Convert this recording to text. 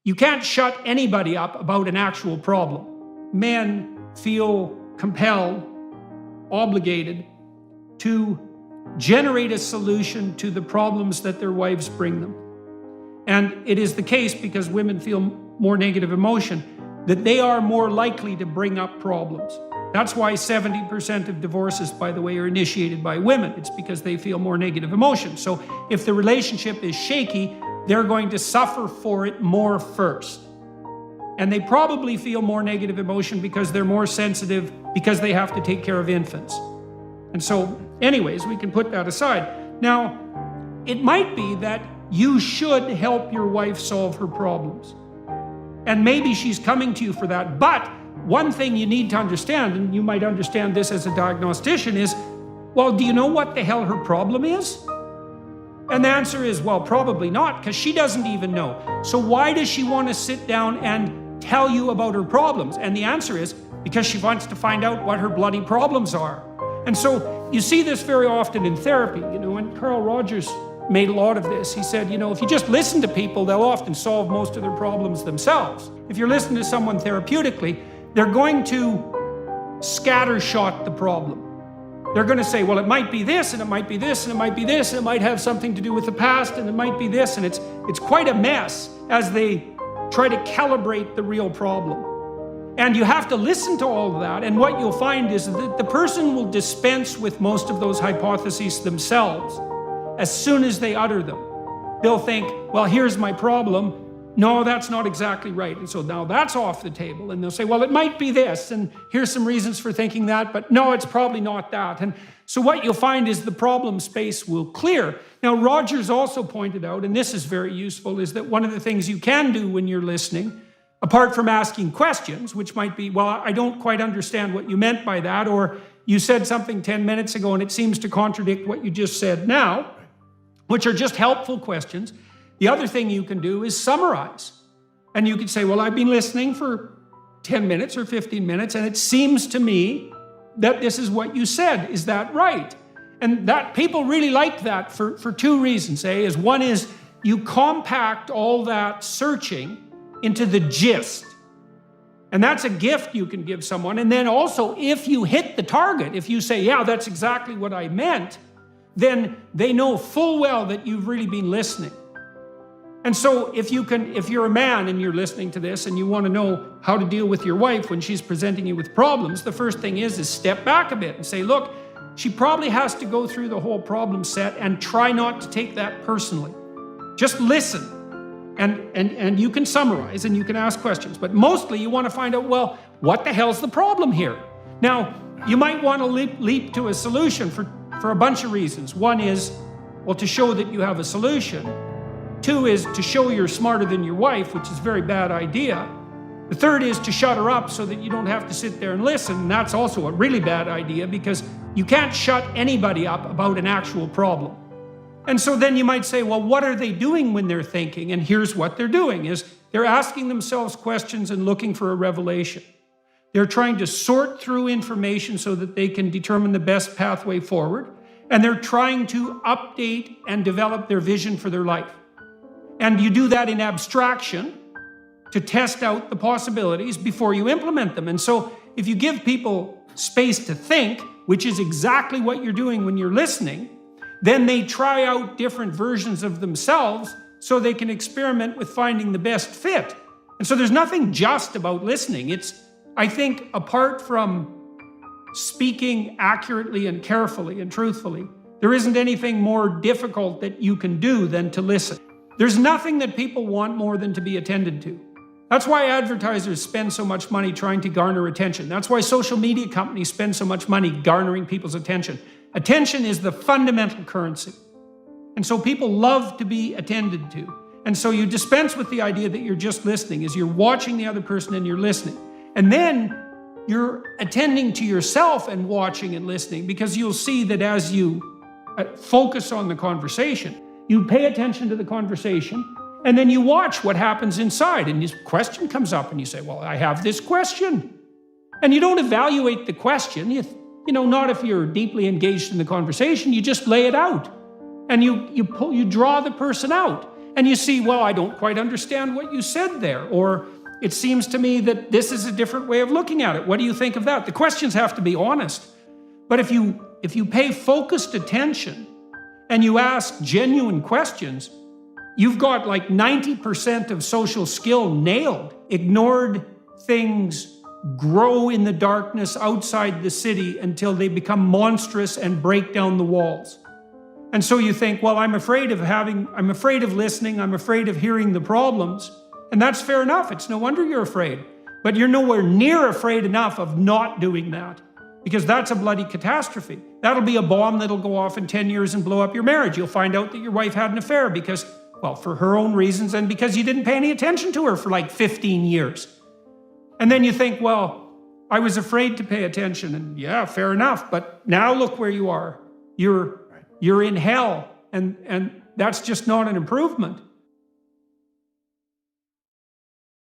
You can't shut anybody up about an actual problem. Men feel compelled, obligated to generate a solution to the problems that their wives bring them. And it is the case, because women feel more negative emotion, that they are more likely to bring up problems. That's why 70% of divorces, by the way, are initiated by women. It's because they feel more negative emotion. So if the relationship is shaky, they're going to suffer for it more first. And they probably feel more negative emotion because they're more sensitive, because they have to take care of infants. And so, anyways, we can put that aside. Now, it might be that you should help your wife solve her problems. And maybe she's coming to you for that. But one thing you need to understand, and you might understand this as a diagnostician, is, well, do you know what the hell her problem is? And the answer is, well, probably not, because she doesn't even know. So why does she want to sit down and tell you about her problems? And the answer is, because she wants to find out what her bloody problems are. And so you see this very often in therapy, and Carl Rogers made a lot of this. He said, if you just listen to people, they'll often solve most of their problems themselves. If you're listening to someone therapeutically, they're going to scattershot the problem. They're going to say, well, it might be this, and it might be this, and it might be this, and it might have something to do with the past, and it might be this, and it's quite a mess as they try to calibrate the real problem. And you have to listen to all of that, and what you'll find is that the person will dispense with most of those hypotheses themselves as soon as they utter them. They'll think, well, here's my problem. No, that's not exactly right. And so now that's off the table. And they'll say, well, it might be this, and here's some reasons for thinking that, but no, it's probably not that. And so what you'll find is the problem space will clear. Now, Rogers also pointed out, and this is very useful, is that one of the things you can do when you're listening, apart from asking questions, which might be, well, I don't quite understand what you meant by that, or you said something 10 minutes ago and it seems to contradict what you just said now, which are just helpful questions. The other thing you can do is summarize. And you could say, well, I've been listening for 10 minutes or 15 minutes, and it seems to me that this is what you said. Is that right? And that people really like that for two reasons. One is you compact all that searching into the gist. And that's a gift you can give someone. And then also, if you hit the target, if you say, yeah, that's exactly what I meant, then they know full well that you've really been listening. And so if you're a man and you're listening to this and you want to know how to deal with your wife when she's presenting you with problems, the first thing is step back a bit and say, look, she probably has to go through the whole problem set, and try not to take that personally. Just listen. And you can summarize and you can ask questions. But mostly you want to find out, well, what the hell's the problem here? Now, you might want to leap to a solution for a bunch of reasons. One is, well, to show that you have a solution. Two is to show you're smarter than your wife, which is a very bad idea. The third is to shut her up so that you don't have to sit there and listen. And that's also a really bad idea, because you can't shut anybody up about an actual problem. And so then you might say, well, what are they doing when they're thinking? And here's what they're doing is they're asking themselves questions and looking for a revelation. They're trying to sort through information so that they can determine the best pathway forward. And they're trying to update and develop their vision for their life. And you do that in abstraction to test out the possibilities before you implement them. And so if you give people space to think, which is exactly what you're doing when you're listening, then they try out different versions of themselves so they can experiment with finding the best fit. And so there's nothing just about listening. I think, apart from speaking accurately and carefully and truthfully, there isn't anything more difficult that you can do than to listen. There's nothing that people want more than to be attended to. That's why advertisers spend so much money trying to garner attention. That's why social media companies spend so much money garnering people's attention. Attention is the fundamental currency. And so people love to be attended to. And so you dispense with the idea that you're just listening, as you're watching the other person and you're listening. And then you're attending to yourself and watching and listening, because you'll see that as you focus on the conversation, you pay attention to the conversation, and then you watch what happens inside, and this question comes up, and you say, well, I have this question. And you don't evaluate the question, not if you're deeply engaged in the conversation, you just lay it out. And you draw the person out. And you see, well, I don't quite understand what you said there. Or it seems to me that this is a different way of looking at it. What do you think of that? The questions have to be honest. But if you pay focused attention and you ask genuine questions, you've got like 90% of social skill nailed. Ignored things grow in the darkness outside the city until they become monstrous and break down the walls. And so you think, well, I'm afraid of listening, I'm afraid of hearing the problems. And that's fair enough. It's no wonder you're afraid. But you're nowhere near afraid enough of not doing that, because that's a bloody catastrophe. That'll be a bomb that'll go off in 10 years and blow up your marriage. You'll find out that your wife had an affair because, well, for her own reasons and because you didn't pay any attention to her for like 15 years. And then you think, well, I was afraid to pay attention. And yeah, fair enough. But now look where you are. You're in hell. And that's just not an improvement.